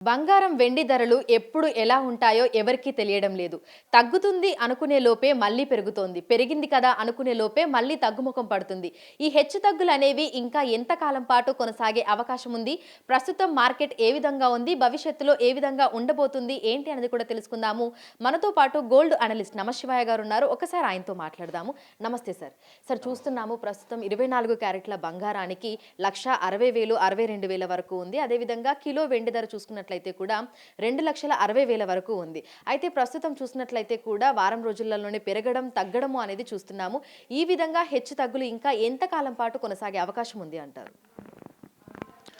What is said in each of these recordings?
బంగారం, వెండి ధరలు ఎప్పుడు ఎలా ఉంటాయో ఎవరికీ తెలియడం లేదు. తగ్గుతుంది అనుకునే లోపే మళ్ళీ పెరుగుతోంది. పెరిగింది కదా అనుకునే లోపే మళ్ళీ తగ్గుముఖం పడుతుంది. ఈ హెచ్చుతగ్గులనేవి ఇంకా ఎంత కాలం పాటు కొనసాగే అవకాశం ఉంది? ప్రస్తుతం మార్కెట్ ఏ విధంగా ఉంది? భవిష్యత్తులో ఏ విధంగా ఉండబోతుంది? ఏంటి అనేది కూడా తెలుసుకుందాము. మనతో పాటు గోల్డ్ అనలిస్ట్ నమశివాయ గారు ఉన్నారు. ఒకసారి ఆయనతో మాట్లాడదాము. నమస్తే సార్. సార్ చూస్తున్నాము ప్రస్తుతం 24 క్యారెట్ల బంగారానికి 1,60,000, 62,000 వరకు ఉంది. అదేవిధంగా కిలో వెండి ధర చూసుకున్నట్లయితే కూడా 2,60,000 వరకు ఉంది. అయితే ప్రస్తుతం చూసినట్లయితే కూడా వారం రోజులలోనే పెరగడం, తగ్గడము అనేది చూస్తున్నాము. ఈ విధంగా హెచ్చు తగ్గులు ఇంకా ఎంత కాలం పాటు కొనసాగే అవకాశం ఉంది అంటారు?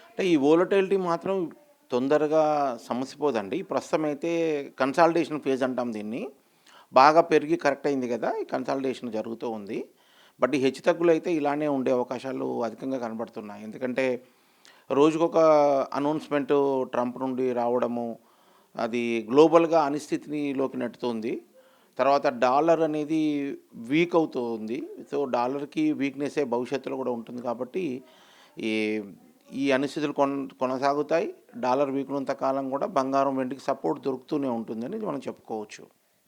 అంటే ఈ వోలటిలిటీ మాత్రం తొందరగా సమసిపోదండి. ప్రస్తుతం అయితే కన్సాలిడేషన్ ఫేజ్ అంటాం దీన్ని. బాగా పెరిగి కరెక్ట్ అయింది కదా! ఈ కన్సాలిడేషన్ జరుగుతూ ఉంది. బట్ ఈ హెచ్చుతగ్గులైతే ఇలానే ఉండే అవకాశాలు అధికంగా కనబడుతున్నాయి. ఎందుకంటే రోజుకొక అనౌన్స్‌మెంటు ట్రంప్ నుండి రావడము, అది గ్లోబల్‌గా అనిశ్చితిలోకి నెట్టుతుంది. తర్వాత డాలర్ అనేది వీక్ అవుతూ ఉంది. సో, డాలర్‌కి వీక్‌నెస్సే భవిష్యత్తులో కూడా ఉంటుంది కాబట్టి ఈ ఈ అనిశ్చితులు కొనసాగుతాయి. డాలర్ వీక్ ఉన్నంత కాలం కూడా బంగారం, వెండికి సపోర్ట్ దొరుకుతూనే ఉంటుందని మనం చెప్పుకోవచ్చు.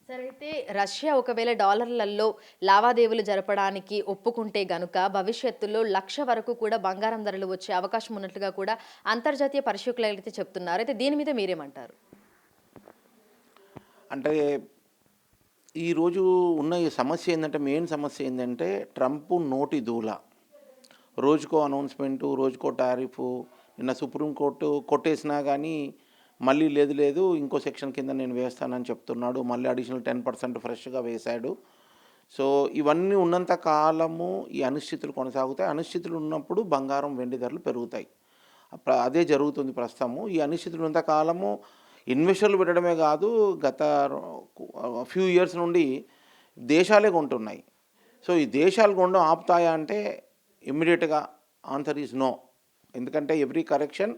సరే అయితే రష్యా ఒకవేళ డాలర్‌లలో లావాదేవీలు జరపడానికి ఒప్పుకుంటే గనుక భవిష్యత్తులో 1,00,000 వరకు కూడా బంగారం ధరలు వచ్చే అవకాశం ఉన్నట్లుగా కూడా అంతర్జాతీయ పరిశీలకులైతే చెప్తున్నారు. అయితే దీని మీద మీరేమంటారు? అంటే ఈరోజు ఉన్న ఈ సమస్య ఏందంటే, మెయిన్ సమస్య ఏందంటే ట్రంప్ నోటి దూల. రోజుకో అనౌన్స్‌మెంటు, రోజుకో టారిఫు. నిన్న సుప్రీంకోర్టు కొట్టేసినా గానీ, మళ్ళీ లేదు లేదు ఇంకో సెక్షన్ కింద నేను వేస్తానని చెప్తున్నాడు. మళ్ళీ అడిషనల్ 10% ఫ్రెష్‌గా వేశాడు. సో, ఇవన్నీ ఉన్నంత కాలము ఈ అనిశ్చితులు కొనసాగుతాయి. అనిశ్చితులు ఉన్నప్పుడు బంగారం, వెండి ధరలు పెరుగుతాయి. అదే జరుగుతుంది ప్రస్తుతము. ఈ అనిశ్చితులు ఉన్నంత కాలము ఇన్వెస్టర్లు పెట్టడమే కాదు, గత ఫ్యూ ఇయర్స్ నుండి దేశాలే కొంటున్నాయి. సో, ఈ దేశాలు కొనడం ఆపుతాయా అంటే ఇమ్మీడియేట్‌గా ఆన్సర్ ఈజ్ నో. ఎందుకంటే ఎవ్రీ కరెక్షన్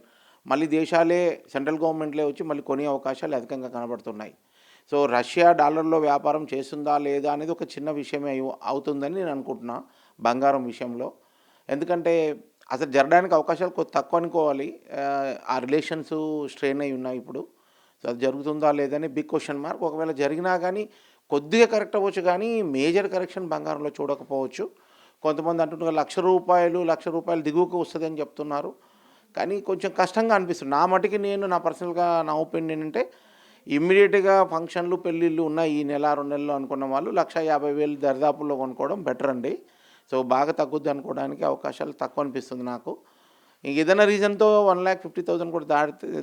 మళ్ళీ దేశాలే, సెంట్రల్ గవర్నమెంట్‌లే వచ్చి మళ్ళీ కొనే అవకాశాలు అధికంగా కనబడుతున్నాయి. సో, రష్యా డాలర్‌లో వ్యాపారం చేస్తుందా లేదా అనేది ఒక చిన్న విషయమే అవుతుందని నేను అనుకుంటున్నా బంగారం విషయంలో. ఎందుకంటే అసలు జరగడానికి అవకాశాలు తక్కువ అనుకోవాలి. ఆ రిలేషన్స్ స్ట్రెయిన్ అయి ఉన్నాయి ఇప్పుడు. సో, అది జరుగుతుందా లేదని బిగ్ క్వెషన్ మార్క్. ఒకవేళ జరిగినా కానీ కొద్దిగా కరెక్ట్ అవ్వచ్చు కానీ మేజర్ కరెక్షన్ బంగారంలో చూడకపోవచ్చు. కొంతమంది అంటుంటారు ₹1,00,000 దిగువకు వస్తుందని చెప్తున్నారు. కానీ కొంచెం కష్టంగా అనిపిస్తుంది. నా మటుకి నా పర్సనల్‌గా నా ఒపీనియన్ ఏంటంటే ఇమ్మీడియేట్‌గా ఫంక్షన్లు, పెళ్ళిళ్ళు ఉన్నాయి ఈ నెల, 2 నెలల్లో అనుకున్న వాళ్ళు 1,50,000 దరిదాపుల్లో కొనుక్కోవడం బెటర్ అండి. సో, బాగా తగ్గుద్ది అనుకోవడానికి అవకాశాలు తక్కువ అనిపిస్తుంది నాకు. ఏదైనా రీజన్‌తో 1,50,000 కూడా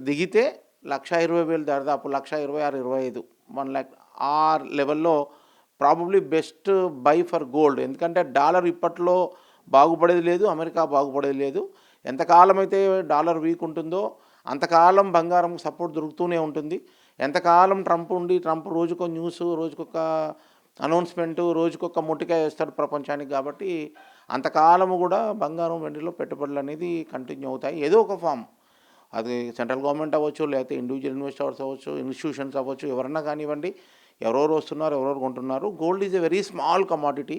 దిగితే 1,20,000 దరిదాపు 1,26,000, 25 1,00,000 ఆ లెవెల్‌లో probably best by for gold. ఎందుకంటే డాలర్ ఇప్పట్లో బాగుపడేది లేదు, అమెరికా బాగుపడేది లేదు. ఎంతకాలమైతే డాలర్ వీక్ ఉంటుందో అంతకాలం బంగారం సపోర్ట్ దొరుకుతూనే ఉంటుంది. ఎంతకాలం ట్రంప్ రోజుకో న్యూసు, రోజుకొక అనౌన్స్‌మెంటు, రోజుకొక మొట్టికాయ వేస్తాడు ప్రపంచానికి. కాబట్టి అంతకాలము కూడా బంగారం, వెండిలో పెట్టుబడులనేది కంటిన్యూ అవుతాయి. ఏదో ఒక ఫామ్, అది సెంట్రల్ గవర్నమెంట్ అవ్వచ్చు, లేకపోతే ఇండివిజువల్ ఇన్వెస్టర్స్ అవ్వచ్చు, ఇన్స్టిట్యూషన్స్ అవ్వచ్చు, ఎవరన్నా కానివ్వండి. ఎవరెవరు వస్తున్నారు, ఎవరెవరు కొంటున్నారు. Gold is a very small commodity.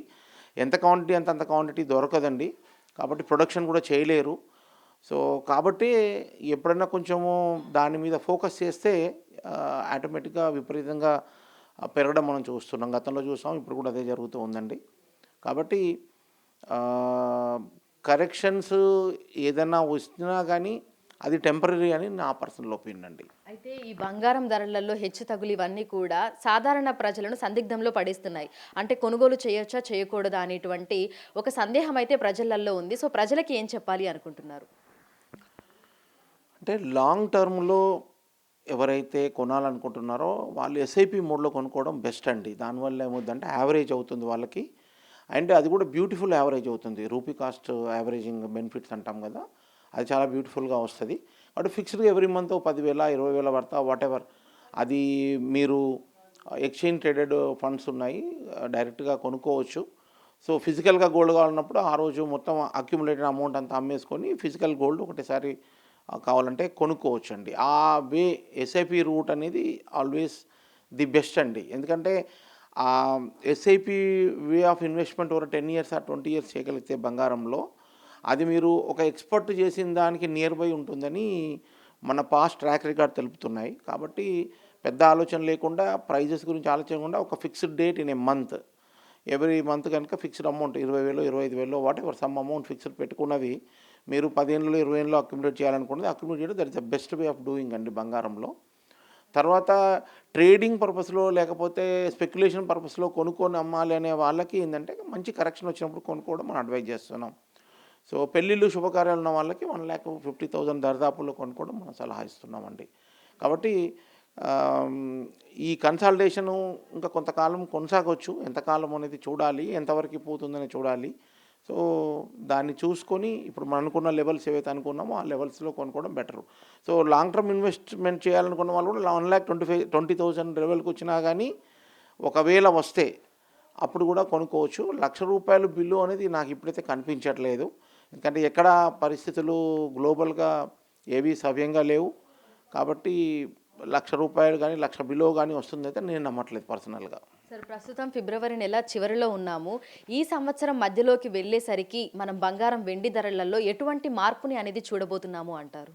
ఎంత క్వాంటిటీ అంత క్వాంటిటీ దొరకదండి. కాబట్టి ప్రొడక్షన్ కూడా చేయలేరు. సో, కాబట్టి ఎప్పుడైనా కొంచెము దాని మీద ఫోకస్ చేస్తే ఆటోమేటిక్‌గా విపరీతంగా పెరగడం మనం చూస్తున్నాం. గతంలో చూసాం, ఇప్పుడు కూడా అదే జరుగుతూ ఉందండి. కాబట్టి కరెక్షన్స్ ఏదైనా వచ్చినా కానీ అది టెంపరరీ అని నా పర్సనల్ ఒపీనియన్ అండి. అయితే ఈ బంగారం ధరలలో హెచ్చు తగులు ఇవన్నీ కూడా సాధారణ ప్రజలను సందిగ్ధంలో పడేస్తున్నాయి. అంటే కొనుగోలు చేయొచ్చా, చేయకూడదా అనేటువంటి ఒక సందేహం అయితే ప్రజలల్లో ఉంది. సో, ప్రజలకి ఏం చెప్పాలి అనుకుంటున్నారు? అంటే లాంగ్ టర్మ్‌లో ఎవరైతే కొనాలనుకుంటున్నారో వాళ్ళు ఎస్ఐపి మోడ్‌లో కొనుక్కోవడం బెస్ట్ అండి. దానివల్ల ఏమవుద్దంటే యావరేజ్ అవుతుంది వాళ్ళకి. అండ్ అది కూడా బ్యూటిఫుల్ యావరేజ్ అవుతుంది. రూపీ కాస్ట్ యావరేజింగ్ బెనిఫిట్స్ అంటాం కదా! అది చాలా బ్యూటిఫుల్‌గా వస్తది. కాబట్టి ఫిక్స్డ్‌గా ఎవ్రీ మంత్ 10,000, 20,000 పడతా వాటెవర్. అది మీరు ఎక్స్‌చేంజ్ ట్రేడెడ్ ఫండ్స్ ఉన్నాయి. డైరెక్ట్‌గా కొనుక్కోవచ్చు. సో, ఫిజికల్‌గా గోల్డ్ కావాలన్నప్పుడు ఆ రోజు మొత్తం అక్యుములేటెడ్ అమౌంట్ అంతా అమ్మేసుకొని ఫిజికల్ గోల్డ్ ఒకటేసారి కావాలంటే కొనుక్కోవచ్చండి. ఆ వే ఎస్ఐపి రూట్ అనేది ఆల్వేస్ ది బెస్ట్ అండి. ఎందుకంటే SIP way of investment over 10 years or 20 years చేయగలిగితే బంగారంలో, అది మీరు ఒక ఎక్స్‌పర్ట్ చేసిన దానికి నియర్ బై ఉంటుందని మన పాస్ట్ ట్రాక్ రికార్డ్ తెలుపుతున్నాయి. కాబట్టి పెద్ద ఆలోచన లేకుండా, ప్రైజెస్ గురించి ఆలోచించకుండా ఒక fixed date in a month. Every month కనుక fixed amount 20,000, 25,000 whatever some amount fixed పెట్టుకున్నది మీరు 10 ఏళ్ళలో, 20 ఏళ్ళలో అక్యుములేట్ చేయాలనుకున్నది అక్యుములేట్ చేయడం that is the best way of doing అండి బంగారంలో. తర్వాత ట్రేడింగ్ పర్పస్‌లో లేకపోతే స్పెక్యులేషన్ పర్పస్‌లో కొనుక్కొని అమ్మాలి అనే వాళ్ళకి ఏందంటే మంచి కరెక్షన్ వచ్చినప్పుడు కొనుక్కోవడం మనం అడ్వైజ్ చేస్తున్నాం. సో పెళ్ళిళ్ళు, శుభకార్యాలు ఉన్న వాళ్ళకి 1,50,000 దరిదాపుల్లో కొనుక్కోవడం మనం సలహా ఇస్తున్నామండి. కాబట్టి ఆహ్, ఈ కన్సాలిడేషను ఇంకా కొంతకాలం కొనసాగొచ్చు. ఎంతకాలం అనేది చూడాలి. ఎంతవరకు పోతుందని చూడాలి. సో దాన్ని చూసుకొని ఇప్పుడు మనం అనుకున్న లెవెల్స్ ఏవైతే అనుకున్నామో ఆ లెవెల్స్‌లో కొనుక్కోవడం better. So long term investment చేయాలనుకున్న వాళ్ళు కూడా 1,20,000 లెవెల్‌కి వచ్చినా గానీ ఒకవేళ వస్తే అప్పుడు కూడా కొనుక్కోవచ్చు. రూ. 1,00,000 బిలో అనేది నాకు ఇప్పుడైతే కనిపించట్లేదు. ఎందుకంటే ఎక్కడ పరిస్థితులు గ్లోబల్‌గా ఏవి సవ్యంగా లేవు. కాబట్టి రూ. 1,00,000 గానీ, 1,00,000 బిలో గానీ వస్తుందైతే నేను నమ్మట్లేదు పర్సనల్‌గా. సార్ ప్రస్తుతం ఫిబ్రవరి నెల చివరిలో ఉన్నాము. ఈ సంవత్సరం మధ్యలోకి వెళ్ళేసరికి మనం బంగారం, వెండి ధరలలో ఎటువంటి మార్పుని అనేది చూడబోతున్నాము అంటారు?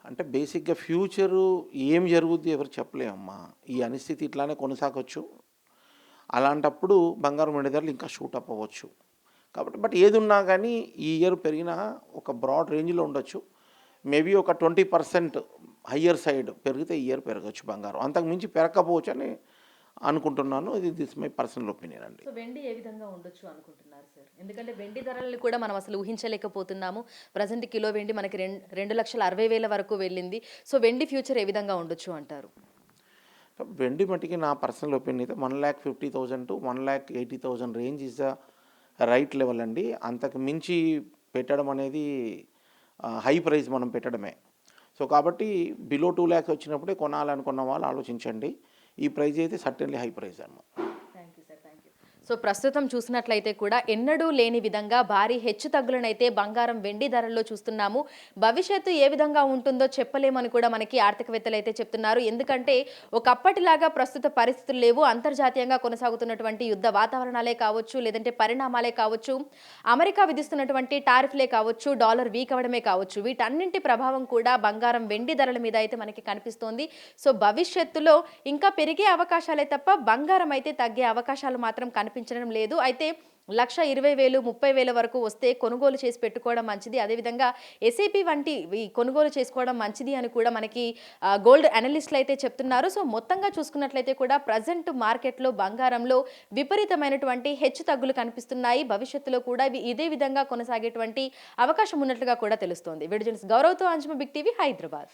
అంటే బేసిక్‌గా ఫ్యూచరు ఏం జరుగుద్ది ఎవరు చెప్పలేమమ్మా. ఈ అనిస్థితి ఇట్లానే కొనసాగొచ్చు. అలాంటప్పుడు బంగారం, వెండి ధరలు ఇంకా షూటప్ అవ్వచ్చు. కాబట్టి బట్ ఏదున్నా గానీ ఈ ఇయర్ పెరిగినా ఒక బ్రాడ్ రేంజ్‌లో ఉండొచ్చు. మేబీ ఒక 20% హయ్యర్ సైడ్ పెరిగితే ఈ ఇయర్ పెరగొచ్చు బంగారం. అంతకు మించి పెరగకపోవచ్చని అనుకుంటున్నాను. దిస్ మై పర్సనల్ ఒపీనియన్ అండి. సో వెండి ఏ విధంగా ఉండొచ్చు అనుకుంటున్నారు సార్? ఎందుకంటే వెండి ధరలను కూడా మనం అసలు ఊహించలేకపోతున్నాము. ప్రజెంట్ కిలో వెండి మనకి 2,60,000 వరకు వెళ్ళింది. సో వెండి ఫ్యూచర్ ఏ విధంగా ఉండొచ్చు అంటారు? వెండి మట్టికి నా పర్సనల్ ఒపీనియన్ అయితే 1,50,000 to 1,80,000 range is the right level అండి. అంతకు మించి పెట్టడం అనేది హై ప్రైస్ మనం పెట్టడమే. సో కాబట్టి బిలో 2,00,000 వచ్చినప్పుడే కొనాలనుకున్న వాళ్ళు ఆలోచించండి. ఈ ప్రైస్ అయితే సర్టెన్‌లీ హై ప్రైస్ అన్నమాట. Thank you sir. Thank you. So ప్రస్తుతం చూసినట్లయితే కూడా ఎన్నడూ లేని విధంగా భారీ హెచ్చుతగ్గులనైతే బంగారం, వెండి ధరల్లో చూస్తున్నాము. భవిష్యత్తు ఏ విధంగా ఉంటుందో చెప్పలేమని కూడా మనకి ఆర్థికవేత్తలు అయితే చెప్తున్నారు. ఎందుకంటే ఒకప్పటిలాగా ప్రస్తుత పరిస్థితులు లేవు. అంతర్జాతీయంగా కొనసాగుతున్నటువంటి యుద్ధ వాతావరణాలే కావచ్చు, లేదంటే పరిణామాలే కావచ్చు, అమెరికా విధిస్తున్నటువంటి టారిఫ్లే కావచ్చు, డాలర్ వీక్ అవ్వడమే కావచ్చు, వీటన్నింటి ప్రభావం కూడా బంగారం, వెండి ధరల మీద అయితే మనకి కనిపిస్తోంది. సో భవిష్యత్తులో ఇంకా పెరిగే అవకాశాలే తప్ప బంగారం అయితే తగ్గే అవకాశాలు మాత్రం కనిపించడం లేదు. అయితే 1,20,000, 30,000 వరకు వస్తే కొనుగోలు చేసి పెట్టుకోవడం మంచిది. అదేవిధంగా ఎస్ఐపి వంటి కొనుగోలు చేసుకోవడం మంచిది అని కూడా మనకి గోల్డ్ అనలిస్టులు అయితే చెప్తున్నారు. సో మొత్తంగా చూసుకున్నట్లయితే కూడా ప్రజెంట్ మార్కెట్లో బంగారంలో విపరీతమైనటువంటి హెచ్చు తగ్గులు కనిపిస్తున్నాయి. భవిష్యత్తులో కూడా ఇదే విధంగా కొనసాగేటువంటి అవకాశం ఉన్నట్లుగా కూడా తెలుస్తోంది. వీడియో జర్నలిస్ట్ గౌరవ్‌తో అంజుమ, బిగ్ టీవీ, హైదరాబాద్.